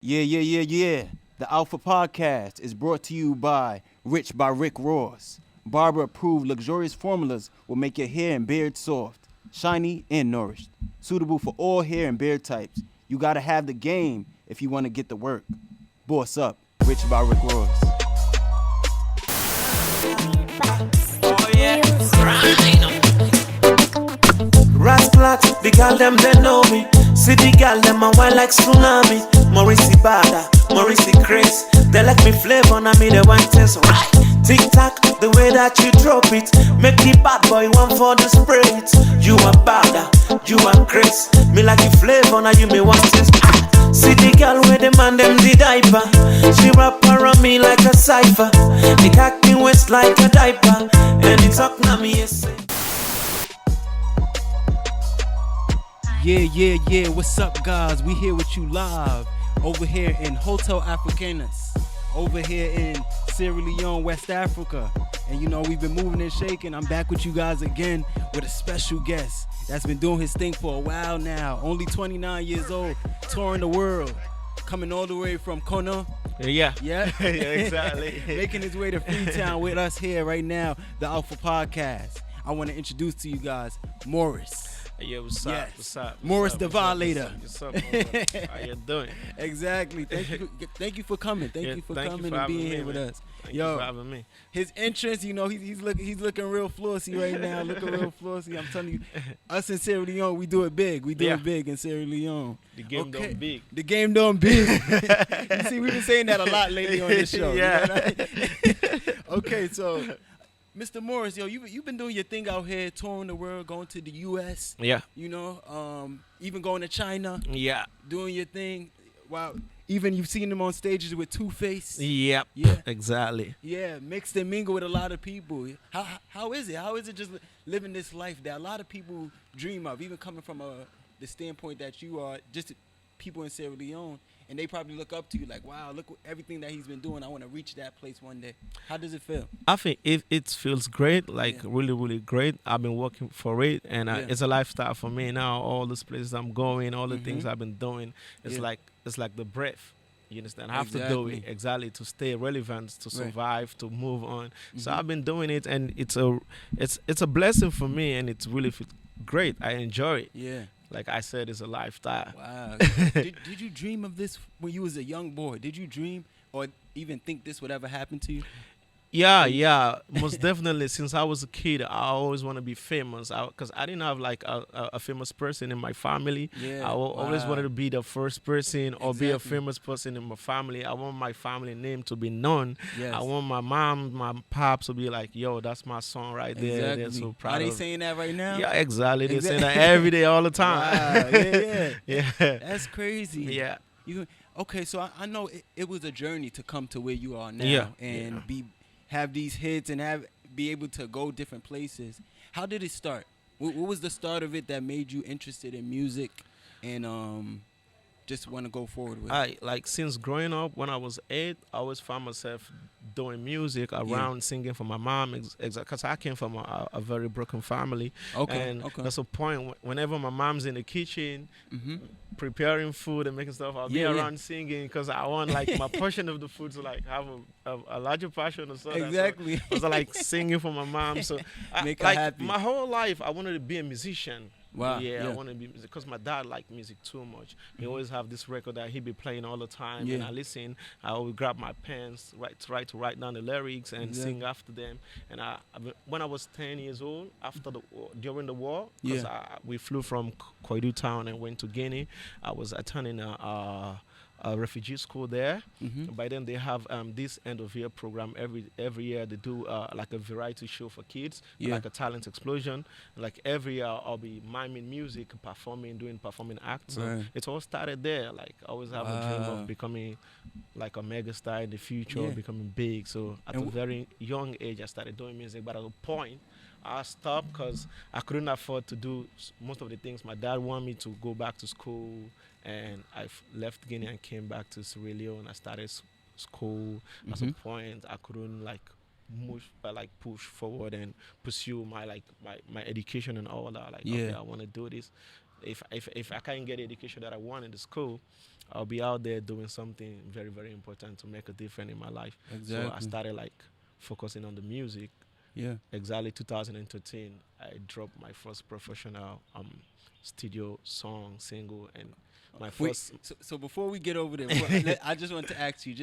Yeah. The Alpha Podcast is brought to you by Rich by Rick Ross. Barber approved luxurious formulas will make your hair and beard soft, shiny, and nourished. Suitable for all hair and beard types. You gotta have the game if you wanna get the work. Boss up, Rich by Rick Ross. Oh yeah, Rasclat, the gal them they know me. See the gal them a wild like tsunami. Morrissey Bada, Morrissey Chris. They like me flavor, now me they want taste right. Tic tac, the way that you drop it, make the bad boy want for the spray it. You a Bada, you a Chris. Me like the flavor, now you me want taste. See the girl where the man them the diaper. She wrap around me like a cipher. The cocky waist like a diaper. And the talk now me yes. Yeah. What's up, guys? We here with you live over here in Hotel Africanus, over here in Sierra Leone, West Africa. And you know, we've been moving and shaking. I'm back with you guys again with a special guest that's been doing his thing for a while now. Only 29 years old, touring the world, coming all the way from Kona. Yeah, Exactly. Making his way to Freetown with us here right now, the Alpha Podcast. I want to introduce to you guys Morris. Yeah, what's up? Yes. What's up? Morris the Violator. What's up? How you doing? Exactly. Thank you for coming. Thank you for coming and being here with us. Thank you for having me. His entrance, you know, he's looking real flossy right now. Looking real flossy. I'm telling you, us in Sierra Leone, we do it big. We do it big in Sierra Leone. The game done big. The game done big. You see, we've been saying that a lot lately on this show. Yeah. You know what I mean? Okay, so Mr. Morris, you've been doing your thing out here, touring the world, going to the U.S. Yeah. You know, even going to China. Yeah. Doing your thing. Wow. Even you've seen them on stages with Two-Face. Yep. Yeah. Exactly. Yeah, mixed and mingle with a lot of people. How is it? How is it just living this life that a lot of people dream of, even coming from the standpoint that you are just people in Sierra Leone, and they probably look up to you like, wow, look everything that he's been doing. I want to reach that place one day. How does it feel? I think it feels great, like really, really great. I've been working for it, and it's a lifestyle for me now. All these places I'm going, all the things I've been doing, it's like the breath. You understand? I have to do it exactly to stay relevant, to survive, to move on. So I've been doing it, and it's a blessing for me, and it's really great. I enjoy it. Yeah. Like I said, it's a lifestyle. Wow. Did you dream of this when you was a young boy? Did you dream or even think this would ever happen to you? Yeah, most definitely. Since I was a kid, I always want to be famous because I didn't have like a famous person in my family. Yeah, I always wanted to be the first person or be a famous person in my family. I want my family name to be known. Yes. I want my mom, my pops to be like, yo, that's my son right there. Exactly. They're so proud Are they of saying that right now? Yeah, exactly. They say that every day, all the time. Wow. Yeah. That's crazy. Yeah. Okay, so I know it was a journey to come to where you are now and have these hits and be able to go different places. How did it start? What was the start of it that made you interested in music and just want to go forward with it? Since growing up, when I was 8, I always found myself doing music around, singing for my mom, because I came from a very broken family. And that's a point whenever my mom's in the kitchen preparing food and making stuff, I'll be around singing because I want like my portion of the food to like have a larger passion or something. Exactly. So I was like singing for my mom. So Make her happy. My whole life I wanted to be a musician. Wow. Yeah, I want to be because my dad liked music too much. He always have this record that he be playing all the time, and I listen. I always grab my pens, try to write down the lyrics and sing after them. And when I was 10 years old, during the war, because we flew from Krio town and went to Guinea. I was attending a refugee school there. By then they have this end of year program every year. They do like a variety show for kids, like a talent explosion. Like every year I'll be miming music, doing performing acts. So it all started there. Like I always have a dream of becoming like a mega star in the future, becoming big. So at a very young age I started doing music, but at a point I stopped because I couldn't afford to do most of the things. My dad wanted me to go back to school, and I left Guinea and came back to Sierra Leone. I started school. At some point, I couldn't push forward and pursue my education and all that. Okay, I want to do this. If I can't get the education that I want in the school, I'll be out there doing something very, very important to make a difference in my life. Exactly. So I started like focusing on the music. Yeah. Exactly 2013, I dropped my first professional studio song single, and my Wait, first. so before we get over there, I just want to ask you,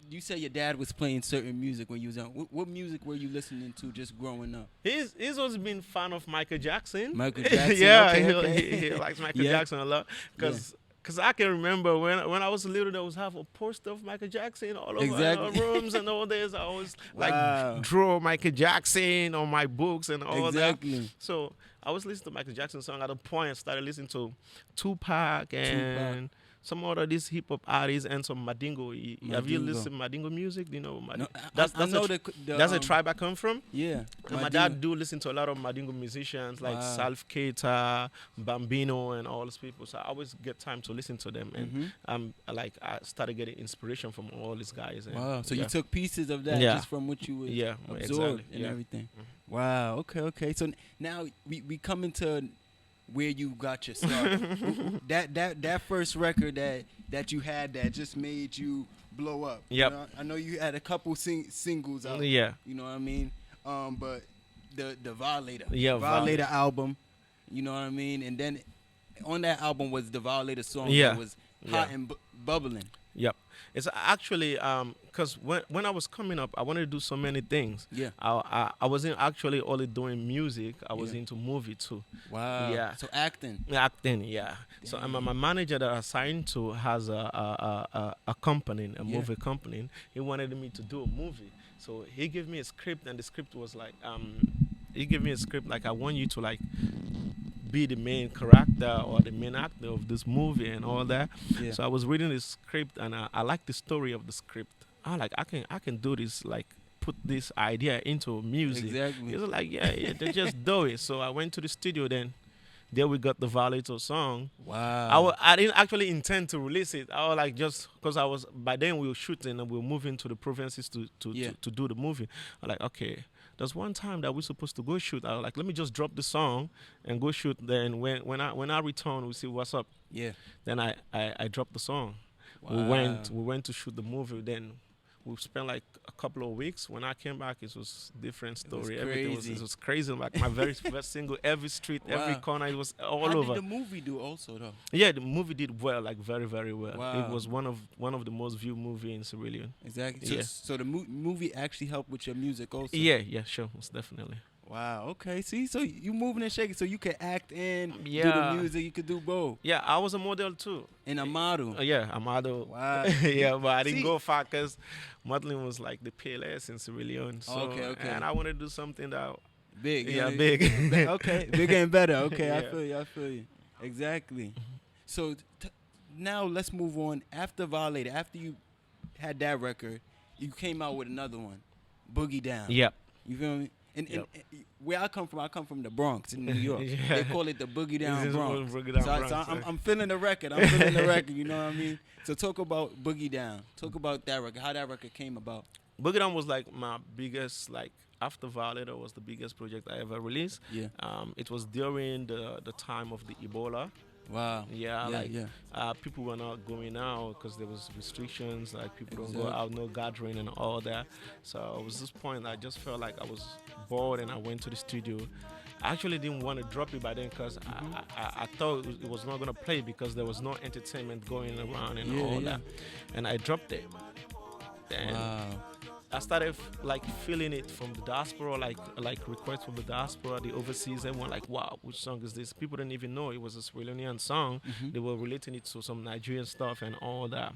you said your dad was playing certain music when you was young. What music were you listening to just growing up? He's always been fan of Michael Jackson. Michael Jackson. Yeah, okay. he likes Michael Yeah. Jackson a lot. Cause I can remember when I was little, there was have a poster of Michael Jackson all over Exactly. our rooms and all this. I always Wow. like draw Michael Jackson on my books and all Exactly. that. So I was listening to Michael Jackson song at a point. I started listening to Tupac and some other these hip hop artists and some Mandingo. Have you Mandingo. listened to Mandingo music? Do you know Mandingo? No, I know that's a tribe I come from. Yeah. And my dad do listen to a lot of Mandingo musicians like Salif Keita, Bambino, and all those people. So I always get time to listen to them, and I started getting inspiration from all these guys. And Wow. So you took pieces of that just from what you was absorbed and everything. Wow. Okay. So now we come into where you got your start. that first record that you had that just made you blow up. Yep. You know? I know you had a couple singles out. Yeah. You know what I mean? But the Violator. Yeah, Violator album. You know what I mean? And then on that album was the Violator song that was hot and bubbling. Yep. It's actually because when I was coming up, I wanted to do so many things. Yeah. I wasn't actually only doing music. I was into movie too. Wow. Yeah. So acting. Acting, yeah. Damn. So my manager that I signed to has a company, a movie company. He wanted me to do a movie. So he gave me a script, and the script was like he gave me a script like, I want you to like be the main character or the main actor of this movie and all that. Yeah. So I was reading the script, and I liked the story of the script. I can do this, like put this idea into music. Exactly. It was like they just do it. So I went to the studio then. There we got the Violator song. Wow. I didn't actually intend to release it. I was like, just because by then we were shooting and we were moving to the provinces to do the movie. I'm like, okay, there's one time that we're supposed to go shoot. I was like, let me just drop the song and go shoot. Then when I return, we see what's up. Yeah. Then I dropped the song. Wow. We went to shoot the movie. Then we spent like a couple of weeks. When I came back, it was a different story. Everything was crazy. Like my very first single, every street, every corner, it was all over. How did the movie do also though? Yeah, the movie did well, like very, very well. Wow. It was one of the most viewed movie in Sierra Leone. Exactly. So the movie actually helped with your music also? Yeah, sure, most definitely. Wow, okay. See, so you moving and shaking, so you can act and do the music, you could do both. Yeah, I was a model too. And a model? Yeah, a model. Wow. Yeah, but I didn't go far because modeling was like the PLS in Sierra Leone. So, okay. And I wanted to do something that... Big. Yeah, big. Okay, bigger and better. Okay, yeah. I feel you. Exactly. So now let's move on. After Violator, after you had that record, you came out with another one, Boogie Down. Yep. You feel me? And where I come from the Bronx in New York. Yeah. They call it the Boogie Down Bronx. Boogie Down Bronx. So I'm feeling the record. You know what I mean? So talk about Boogie Down. Talk about that record, how that record came about. Boogie Down was like my biggest, like after Violator was the biggest project I ever released. Yeah. It was during the time of the Ebola. Wow. People were not going out because there was restrictions, like people don't go out, no gathering and all that. So it was this point I just felt like I was bored and I went to the studio. I actually didn't want to drop it by then because I thought it was not going to play because there was no entertainment going around and all that. And I dropped it. And I started like feeling it from the diaspora, like requests from the diaspora, the overseas. Everyone like, wow, which song is this? People didn't even know it was a Sierra Leonean song. They were relating it to some Nigerian stuff and all that.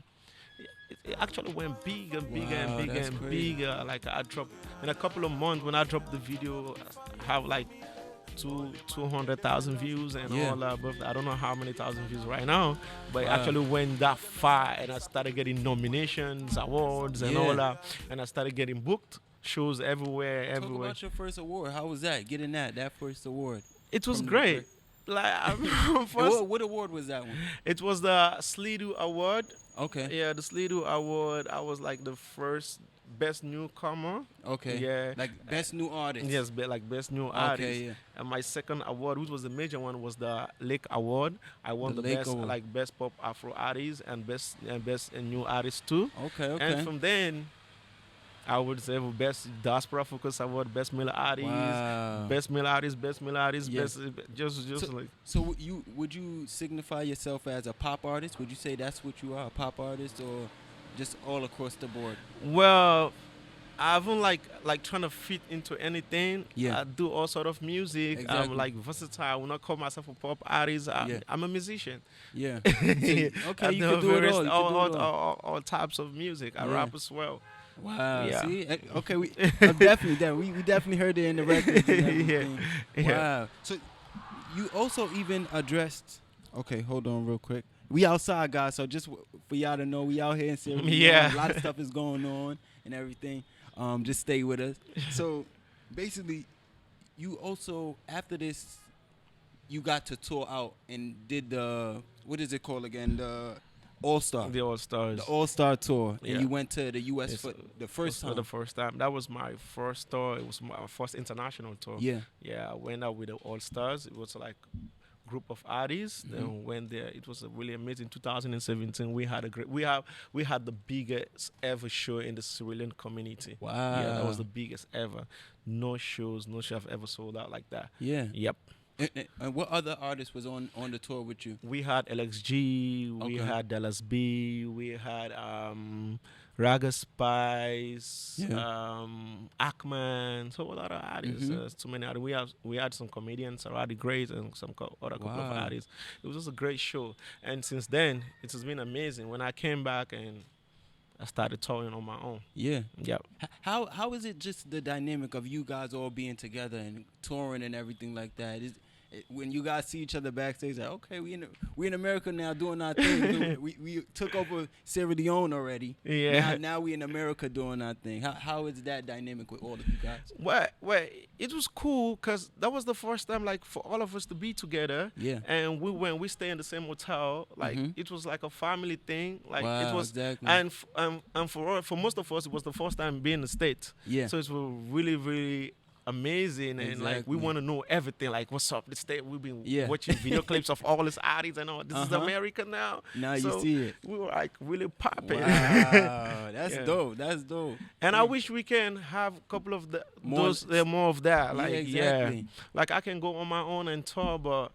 It actually went bigger and bigger and bigger and bigger. Like I dropped in a couple of months when I dropped the video, I have like 200,000 views and all that. But I don't know how many thousand views right now, but it actually went that far, and I started getting nominations, awards, and all that, and I started getting booked shows everywhere. Talk about your first award. How was that? Getting that first award? It was great. Like what award was that one? It was the Slidu Award. Okay. Yeah, the Slidu Award. I was like the first best newcomer. Okay. Yeah. Like best new artist. Yes, like best new artist. Yeah. And my second award, which was the major one, was the Lake Award. I won The the Lake best Award. like best pop Afro artist and best new artist too. Okay. And from then, I would say for best diaspora focus award, best male artist, Wow. best male artist, best male artist, Yeah. best just So- like. So would you signify yourself as a pop artist? Would you say that's what you are, a pop artist, or just all across the board? Well, I haven't like trying to fit into anything. Yeah. I do all sort of music. Exactly. I'm like versatile. I will not call myself a pop artist. I'm a musician. Yeah. I Okay, you do can do it various- all. You can do it all. all types of music. I Yeah. rap as well. Wow. Yeah. See. Okay. We definitely heard it in the records. And everything. Yeah. Wow. So you also even addressed. Okay, hold on real quick. We outside, guys. So just for y'all to know, we out here in Sierra Leone. Yeah. A lot of stuff is going on and everything. Just stay with us. So basically, you also after this, you got to tour out and did the what is it called again? The All-Star. The All Stars. The All-Star tour. Yeah. And you went to the U.S. Yes, for the first For time. the first time. That was my first tour. It was my first international tour. Yeah. Yeah, I went out with the All Stars. It was like group of artists. Then went there. It was a really amazing. 2017, we had the biggest ever show in the Sierra Leone community. Wow. Yeah, that was the biggest ever. No show have ever sold out like that. Yeah. Yep. And what other artist was on the tour with you? We had LXG, we Okay. had Dallas B, we had Raga Spice, Yeah. Ackman, so a lot of artists. Mhm. Too many artists. We had some comedians, Saradi Great, and some other couple of Wow. artists. It was just a great show. And since then, it has been amazing. When I came back and I started touring on my own. Yeah. Yep. How is it just the dynamic of you guys all being together and touring and everything like that? When you guys see each other backstage, like, okay, we in America now doing our thing. we took over Sierra Leone already. Yeah. Now we in America doing our thing. How is that dynamic with all of you guys? Well, it was cool because that was the first time, like, for all of us to be together. Yeah. And we stay in the same hotel. Like, Mhm. it was like a family thing. Like, Wow, it was, exactly. and for most of us, it was the first time being in the States. Yeah. So it was really, really amazing, and like we Exactly. want to know everything. Like, what's up? The state. We've been Yeah. watching video clips of all these artists and all. This is Uh-huh. America now. Now you So see it. We were like really popping. Wow, that's Yeah. dope. That's dope. And I wish we can have a couple of More- more of that. Yeah, Like, exactly. like I can go on my own and tour, but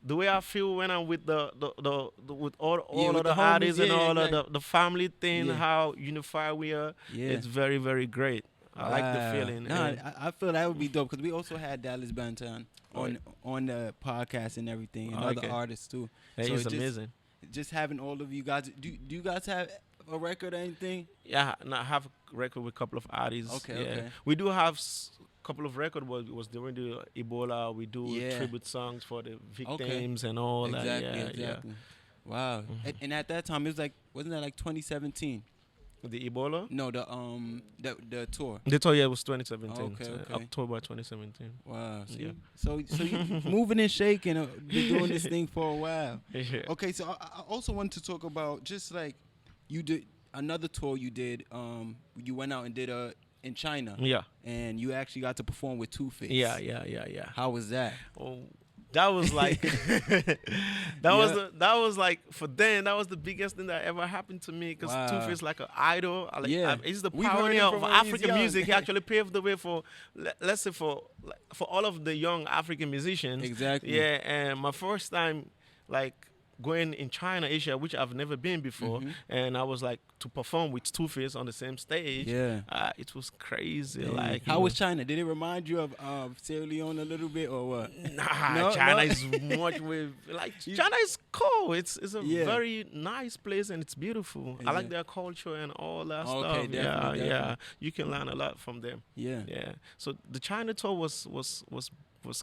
the way I feel when I'm with the with all with of the the artists homies, and yeah, all exactly. of the family thing, Yeah. how unified we are, Yeah. it's very, very great. I like the Wow. feeling. Nah, and- I feel that would be dope because we also had Dallas Banton on the podcast and everything, and Okay. other artists too. Hey, So it's just- amazing. Just having all of you guys. Do you guys have a record or anything? Yeah, and I have a record with a couple of artists. Okay, yeah. okay. We do have a couple of records, but it was during the Ebola. We do Yeah. tribute songs for the victims and all that. Yeah, Exactly. Wow. And at that time, it was wasn't that like 2017? yeah. The Ebola? No, the tour. The tour, yeah, it was 2017. Okay, so okay. October 2017. Wow. See? Yeah. So you moving and shaking, been doing this thing for a while. Yeah. Okay, so I also want to talk about just like you did another tour you did. You went out and did in China. Yeah. And you actually got to perform with Two-Face. Yeah. How was that? Oh, that was like that was like for them, that was the biggest thing that ever happened to me because Wow. Two-Face like an idol. Like, Yeah. he's the We've heard pioneer him of from when he's African young. music. He actually paved the way for let's say for all of the young African musicians. Exactly. Yeah, and my first time like going in China, Asia, which I've never been before, and I was like to perform with Two-Face on the same stage. Yeah. It was crazy. Yeah. Like, How was China? Did it remind you of Sierra Leone a little bit or what? Nah, No, China no. is much with like China is cool. It's a Yeah. very nice place and it's beautiful. Is I like it? their culture and all that Okay, stuff. definitely, Yeah, definitely. yeah. You can learn a lot from them. Yeah. Yeah. So the China tour was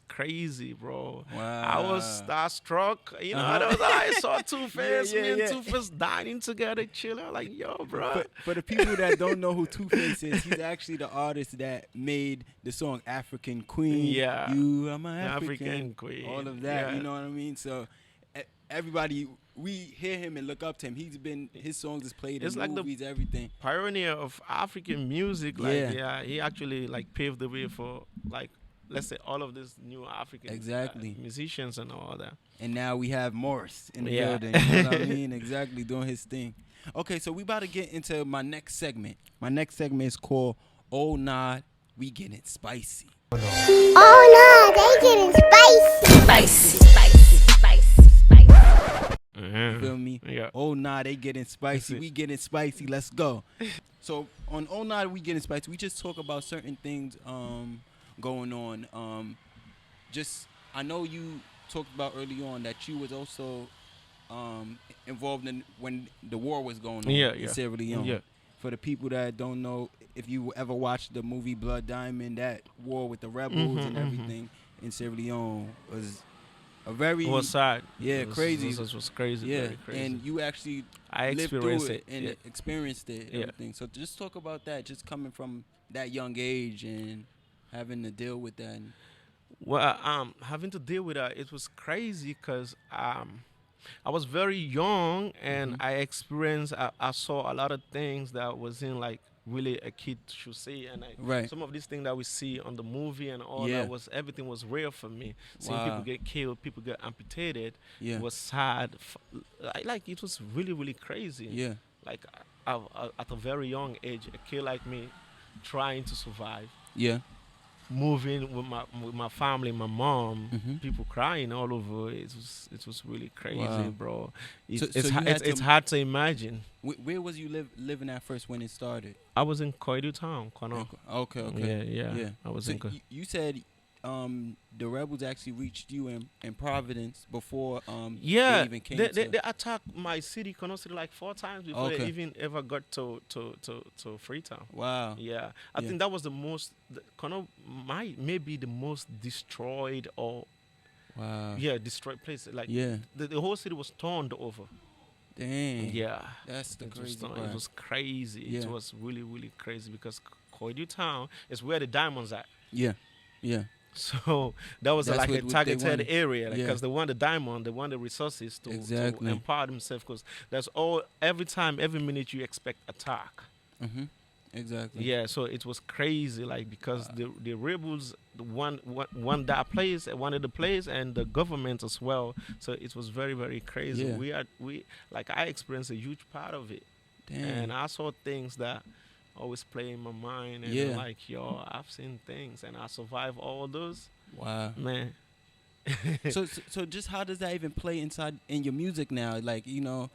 crazy, bro. Wow. I was starstruck. You know, Uh-huh. I saw Two-Face, Yeah, me and yeah. Two-Face dining together, chilling. Like, yo, bro. For the people that don't know who Two-Face is, he's actually the artist that made the song African Queen. Yeah. You are my African African Queen. All of that, Yeah. you know what I mean? So everybody, we hear him and look up to him. His songs is played It's in like the movies, everything. pioneer of African music. Like, yeah, he actually like paved the way for like, let's say, all of these new African Exactly. musicians and all that. And now we have Morris in the Yeah. building. You know what I mean? Exactly, doing his thing. Okay, so we about to get into my next segment. My next segment is called "Oh Nah, We Getting Spicy." Oh no, they getting spicy. Spicy, spicy, spicy, spicy. You feel me? Yeah. Oh nah, they getting spicy. That's it. We getting spicy. Let's go. So on Oh nah, we getting spicy. We just talk about certain things going on. Just I know you talked about early on that you was also involved in when the war was going on in Sierra Leone. Yeah. For the people that don't know, if you ever watched the movie Blood Diamond, that war with the rebels and everything in Sierra Leone was a very It was sad. Yeah, crazy. It was crazy. Yeah, Very crazy. and you actually I lived experienced through it and Yeah. experienced it, Yeah. everything. So just talk about that, just coming from that young age and having to deal with that. Well, having to deal with that, it was crazy because I was very young and I experienced, I saw a lot of things that wasn't like really a kid should see, and Right. some of these things that we see on the movie and all Yeah. that everything was real for me. Seeing Wow. people get killed, people get amputated, Yeah. it was sad. Like it was really, really crazy. Yeah. Like at a very young age, a kid like me trying to survive. Yeah. Moving with my family, my mom, Mhm. people crying all over. It was really crazy, Wow. bro. So you had It's to- hard to imagine. Where was you living at first when it started? I was in Koidu town, Kono. Okay. Yeah. I was So in. you said the rebels actually reached you in Providence before Yeah, they even came they to attacked my city, Kono City, like 4 times before they Okay. even ever got to Freetown. Wow. Yeah, I Yeah. think that was the most. Kono might maybe the most destroyed or Wow. destroyed place. Like Yeah. the whole city was torn over. Dang. Yeah. That's the It was, crazy it part. was crazy. Yeah. It was really, really crazy because Koidu town is where the diamonds at. Yeah. So that was That's like a what they targeted wanted. area Yeah. because they want the diamond, they want the resources to Exactly. empower themselves. Because that's every minute you expect attack. Mhm. Exactly. Yeah, so it was crazy, like because the rebels won that place, wanted the place, and the government as well. So it was very, very crazy. Yeah. We like I experienced a huge part of it. Damn. And I saw things that always play in my mind, and Yeah. like, yo, I've seen things, and I survived all those, Wow. man. So just how does that even play in your music now? Like, you know,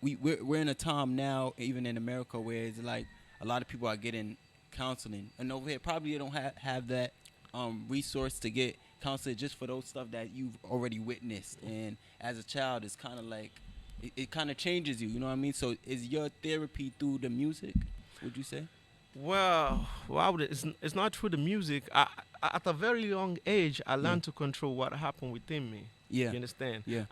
we're in a time now, even in America, where it's like a lot of people are getting counseling, and over here probably they don't have that resource to get counseling just for those stuff that you've already witnessed. And as a child, it's kind of like it kind of changes you. You know what I mean? So is your therapy through the music? Would you say? Well, it's not through the music. At a very young age, I learned to control what happened within me. Yeah. You understand? Yeah.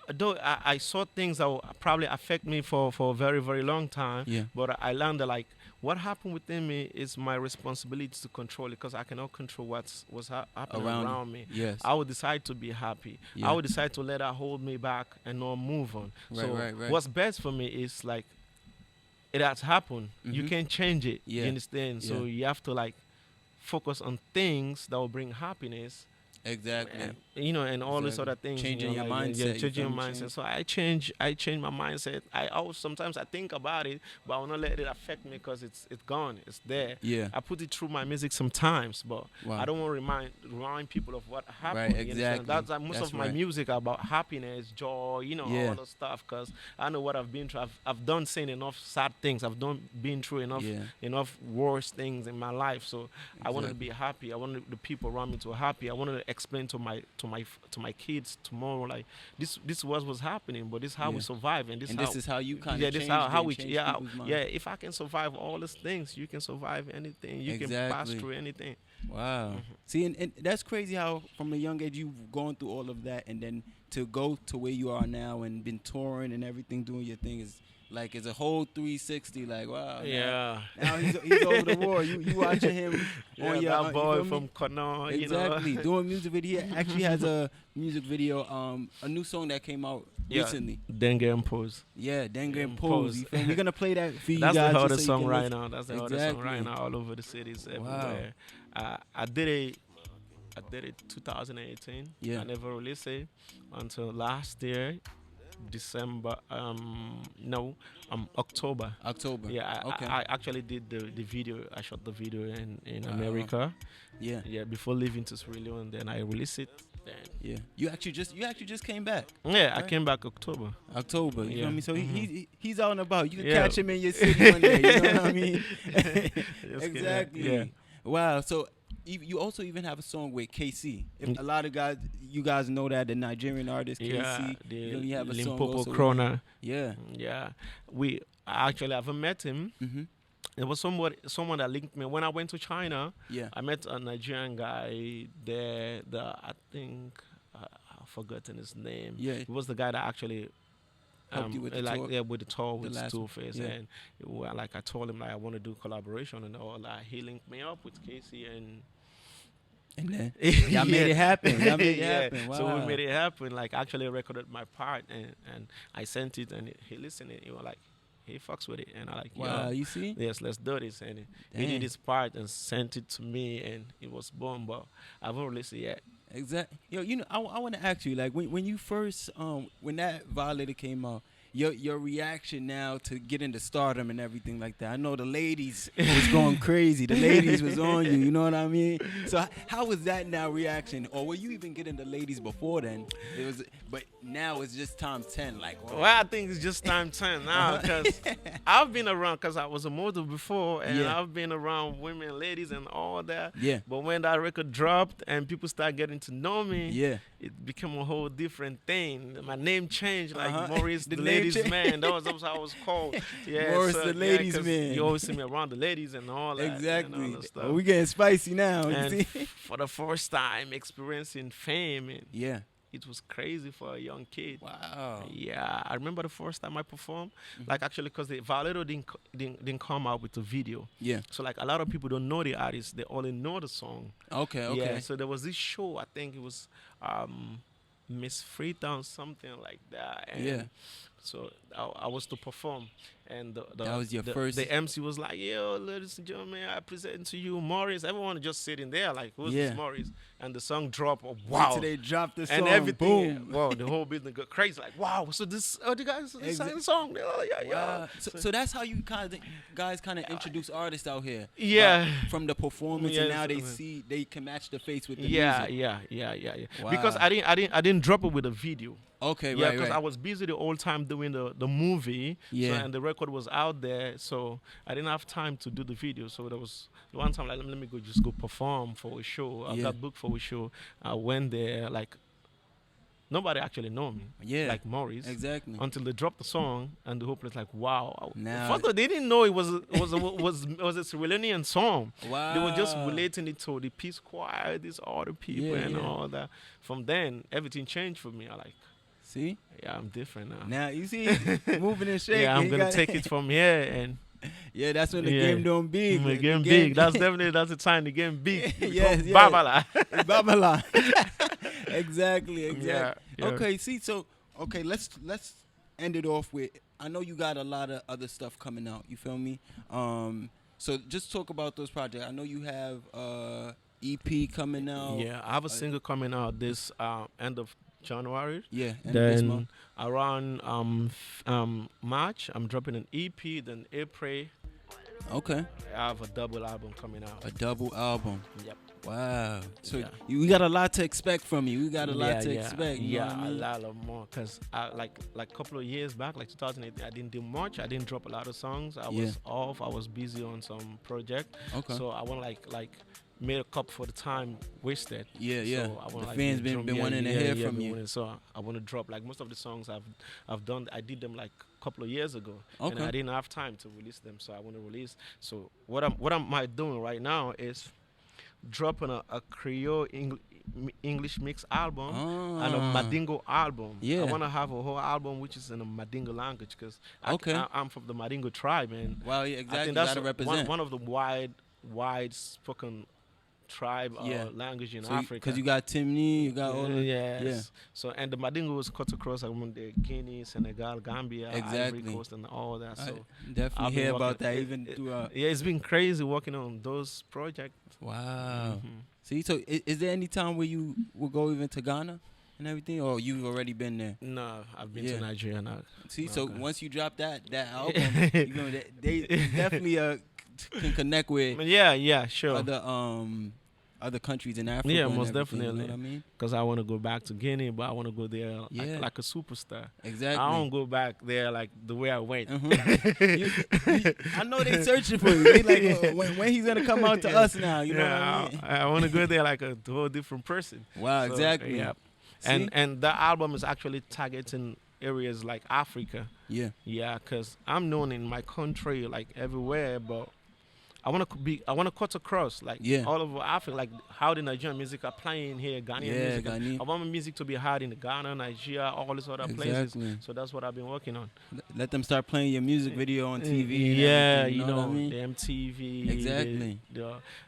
Though I saw things that will probably affect me for a very, very long time. Yeah. But I learned that like what happened within me is my responsibility to control it because I cannot control what's happening around me. Yes. I would decide to be happy. Yeah. I would decide to let that hold me back and not move on. Right, so right. what's best for me is like it has happened. You Mhm. can't change it. Yeah. You understand? So Yeah. you have to like focus on things that will bring happiness. Exactly. And all these Exactly. other things. Changing your like, mindset, Yeah, you changing your feel me? mindset. So I change my mindset. I always sometimes I think about it, but I will not let it affect me because it's gone. It's there. Yeah. I put it through my music sometimes, but Wow. I don't want to remind people of what happened. Right, you understand? exactly. That's most That's of my right. music about happiness, joy, Yeah. all the stuff. Because I know what I've been through. I've done seen enough sad things. I've been through enough worse things in my life. So I wanted to be happy. I wanted the people around me to be happy. I wanted to explain to my kids tomorrow, like this was happening, but this is how we Yeah. survive, and this is how you kind of this how we if I can survive all these things, you can survive anything. You can pass Exactly. through anything. Wow. See, and that's crazy how from a young age you've gone through all of that, and then to go to where you are now and been touring and everything, doing your thing is like it's a whole 360. Like wow. Yeah. Now he's over the world. You watching him Yeah, on your that you boy feel me? from Kano, Exactly. you know. Doing music video. He actually has a music video, a new song that came out recently. Dengue Impose. Yeah, Dengue and Impose. Pose. You feel me? We're gonna play that for you That's guys. the just hottest so you song can right listen. now. That's the hottest song right now, all over the cities, everywhere. I did it 2018. Yeah. I never released it until last year, December. October. October. Yeah, Okay. I actually did the video. I shot the video in America. Yeah. Yeah, before leaving to Sierra Leone, then I released it. Then Yeah. You actually just came back. yeah, I Right. came back October. October. You know what I mean? So Mhm. he's out and about. You can Yeah. catch him in your city one day. You know what I mean? Yes, Exactly. yeah. Wow. So you also even have a song with KC. If a lot of you guys know that the Nigerian artist KC. Yeah, you know, you have a song Limpopo also with Krona. him. Yeah. Yeah, I actually haven't met him. Mm-hmm. There was someone that linked me when I went to China. Yeah. I met a Nigerian guy there. I think I've forgotten his name. Yeah. He was the guy that actually Helped you with the like tour? yeah, with the tour with last one, Two-Face, yeah. and like I told him like I want to do collaboration and all that. He linked me up with Casey and. And then y'all made it happen. Y'all made it Yeah, happen. Wow. so we made it happen. Like actually recorded my part and I sent it and he listened it. He was like, he fucks with it, and I like, Wow, yo, you see? yes, let's do this. And he Dang. did his part and sent it to me, and it was boom. But I haven't released it yet. Exactly. You know, I want to ask you, like, when you first, when that Violator came out, your reaction now to get into stardom and everything like that. I know the ladies was going crazy. The ladies was on you. You know what I mean? So how was that now reaction? Or were you even getting the ladies before then? But now it's just time 10. Like, Well, I think it's just time 10 now because I've been around because I was a model before, and Yeah. I've been around women, ladies, and all that. Yeah. But when that record dropped and people start getting to know me, Yeah. it became a whole different thing. My name changed, like Uh-huh. Maurice, The the name ladies changed. man. That was how I was called. Yeah, Maurice, the ladies 'cause man. You always see me around the ladies and all that. And all Exactly. that stuff. Well, we getting spicy now. You And see? for the first time experiencing fame, and Yeah. it was crazy for a young kid. Wow. Yeah, I remember the first time I performed, like actually because the Violator didn't come out with the video. Yeah. So like a lot of people don't know the artist, they only know the song. Okay. Yeah, so there was this show, I think it was Miss Freetown, something like that. And Yeah. so I was to perform, and That was your first- The MC was like, "Yo, ladies and gentlemen, I present to you Morris." Everyone just sitting there like, "Who's Yeah. this Morris?" And the song dropped. Oh, Wait wow! till they drop the song. And everything, Boom. wow, the whole building got crazy. Like, wow, so this, the guys sang the song. They're like, yeah, Wow. yeah. So that's how you guys kind of introduce artists out here. Yeah. From the performance, Yes. and now they can match the face with the Yeah, music. yeah. Wow. Because I didn't drop it with a video. Okay, Yeah, right, because right. I was busy the whole time doing the movie. Yeah. So, and the record was out there, so I didn't have time to do the video. So there was one time like, let me go perform for a show. I Yeah. got booked for a show. I went there, like nobody actually know me. Yeah. Like Maurice. Exactly. Until they dropped the song, and the whole place like, wow. Now- First of all, they didn't know it was a Sierra Leonean song. Wow. They were just relating it to the Peace Choir, these other people, Yeah, and yeah. all that. From then, everything changed for me. I like, See? yeah, I'm different now. Now you see, moving and shaking. Yeah, I'm You gonna got- take it from here and Yeah, that's when the yeah. game don't big. The The game big. That's the time the game big. Yes, yes. Babala. Babylon. Exactly. Yeah. Okay, see, so let's end it off with. I know you got a lot of other stuff coming out. You feel me? So just talk about those projects. I know you have EP coming out. Yeah, I have a single coming out this end of January. Yeah. And this Then month. around March, I'm dropping an EP. Then April, Okay. I have a double album coming out. A double album. Yep. Wow. So Yeah. we got a lot to expect from you. We got a lot to yeah, expect. You know Yeah, what I mean? a lot more. Cause like a couple of years back, like 2018, I didn't do much. I didn't drop a lot of songs. I was off. I was busy on some project. Okay. So I want like made a cup for the time wasted. Yeah, So yeah. I wanna, The like, fans drum- been wanting to hear from been you. wanting- so I want to drop like most of the songs I've done. I did them like a couple of years ago, and Okay. I didn't have time to release them. So I want to release. So what am I doing right now is dropping a Krio English mix album and a Ah. Mandingo album. Yeah. I want to have a whole album which is in a Mandingo language because Okay. I'm from the Mandingo tribe, and Well, yeah, I exactly. think You that's gotta represent. one of the wide spoken tribe language in Africa. Because you got Timni, you got all the yes. yeah. So and the Mandingo was cut across among the Guinea, Senegal, Gambia, Exactly. Ivory Coast, and all that. So I've Definitely been hear about working- that it- even it- through. yeah, it's been crazy working on those projects. Wow. Mhm. See, so is there any time where you will go even to Ghana and everything, or you've already been there? No, I've been Yeah. to Nigeria now. See, so Okay. once you drop that album, you know they definitely can connect with Yeah, sure. other countries in Africa. Yeah, and most everything, definitely. You know what I mean? Because I want to go back to Guinea, but I want to go there Yeah. like a superstar. Exactly. I don't go back there like the way I went. I know they searching for you. They like when he's gonna come out to us now. You know what I mean? I want to go there like a whole different person. Wow, So, exactly. Yeah. See? And that album is actually targeting areas like Africa. Yeah. Yeah, because I'm known in my country like everywhere, but I want to cut across like all over Africa, like how the Nigerian music are playing here, Ghanaian music. Ghanaian. I want my music to be heard in Ghana, Nigeria, all these other places. So that's what I've been working on. Let them start playing your music video on TV. And Yeah, everything, you know, what I mean? the MTV, Exactly.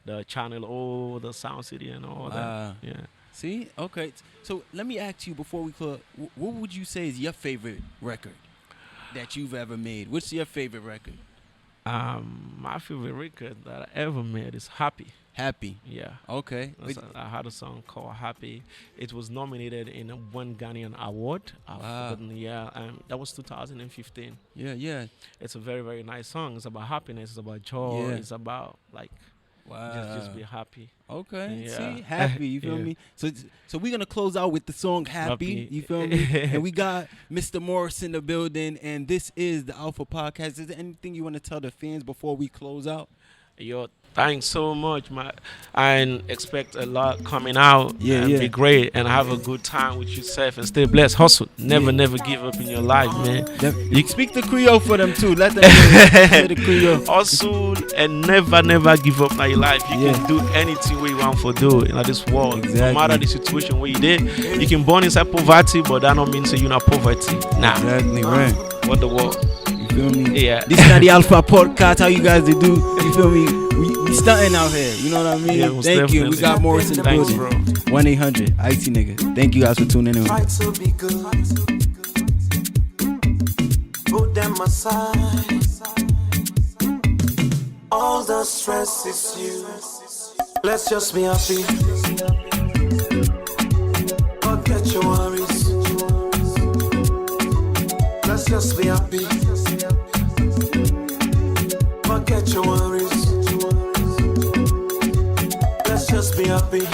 the Channel O, the Sound City, and all that. Yeah. See, okay. So let me ask you before we close, what would you say is your favorite record that you've ever made? What's your favorite record? My favorite record that I ever made is Happy. Happy. Yeah. Okay. I had a song called Happy. It was nominated in one Ghanaian award. Wow. That was 2015. Yeah. It's a very, very nice song. It's about happiness. It's about joy. Yeah. It's about like just be happy. Okay. Yeah. See, Happy. You feel Yeah. me? So we're gonna close out with the song Happy. Happy. You feel me? And we got Mr. Morris in the building, and this is the Alpha Podcast. Is there anything you want to tell the fans before we close out? Yo, thanks so much, man. I expect a lot coming out. Yeah, and yeah. be great and have a good time with yourself and stay blessed. Hustle. Never give up in your life, man. You speak the Krio for them too. Let them hear the Krio. Hustle and never give up in your life. You can do anything where you want to do in this world. Exactly. No matter the situation where you did. You can born inside poverty, but that don't mean so you're not poverty. Nah. Exactly right. What the world? You feel me? Yeah. This is not the Alpha Podcast. How you guys do? You feel me? We stunting out here. You know what I mean? Yeah, most Thank you. We definitely. got Morris in the Thanks, building. bro. 1-800 IT nigga. Thank you guys for tuning in. Try to be good. Put them aside. All the stress is you. Let's just be happy. Forget your worries. Let's just be happy. Forget your worries. Let's just be happy.